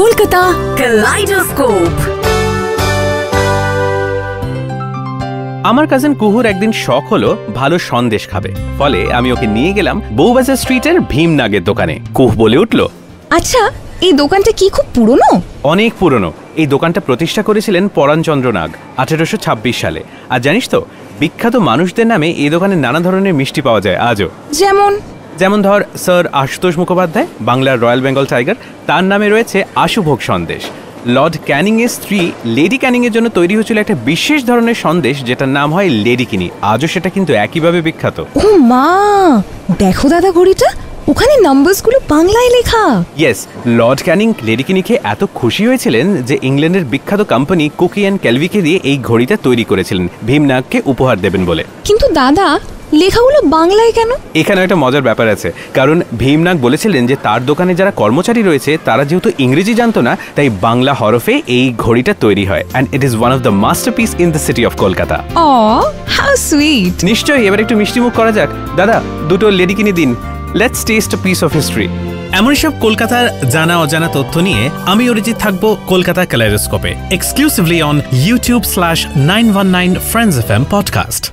কলকাতা কালাইডোস্কোপ। আমার কাজিন কুহুর একদিন শখ হলো ভালো সন্দেশ খাবে, ফলে আমি ওকে নিয়ে গেলাম বউবাজার স্ট্রিটের ভীমনাগের দোকানে। কুহ বলে উঠল, আচ্ছা এই দোকানটা কি খুব পুরনো? অনেক পুরনো। এই দোকানটা প্রতিষ্ঠা করেছিলেন পরাণচন্দ্র নাগ 1826 সালে। আর জানিস তো, বিখ্যাত মানুষদের নামে এই দোকানে নানা ধরনের মিষ্টি পাওয়া যায় আজও। যেমন ধর স্যার আশুতোষ মুখোপাধ্যায়, বাংলার রয়্যাল বেঙ্গল টাইগার, তার নামে রয়েছে আশুভোগ সন্দেশ। লর্ড ক্যানিং এর স্ত্রী লেডি ক্যানিং এর জন্য তৈরি হয়েছিল একটা বিশেষ ধরনের সন্দেশ যেটার নাম হয় লেডি কিনি। আজও সেটা কিন্তু একইভাবে বিখ্যাত। ও মা, দেখো দাদা ঘড়িটা, ওখানে নাম্বারসগুলো বাংলায় লেখা। ইয়েস, লর্ড ক্যানিং লেডি কিনি খেয়ে এত খুশি হয়েছিলেন যে ইংল্যান্ডের বিখ্যাত কোম্পানি কুকি অ্যান্ড ক্যালভিকে দিয়ে এই ঘড়িটা তৈরি করেছিলেন ভীমনাগকে উপহার দেবেন বলে। কিন্তু দাদা, লেখাগুলো বাংলায় কেন? এখানে একটা মজার ব্যাপার আছে, কারণ ভীমনাগ বলেছিলেন যে তার দোকানে যারা কর্মচারী রয়েছে তারা যেহেতু ইংরেজি জানতো না, তাই বাংলা হরফে এই ঘড়িটা তৈরি হয়। And it is one of the masterpiece in the city of Kolkata. Oh how sweet. নিশ্চয়ই, এবার একটু মিষ্টি মুখ করা যাক। দাদা, দুটো লেডি কিনি দিন। Let's test a piece of history. এমনই সব কলকাতার জানা অজানা তথ্য নিয়ে আমি অরিজিৎ থাকবো কলকাতা ক্যালাইডোস্কোপে, exclusively on YouTube/919 Friends FM podcast.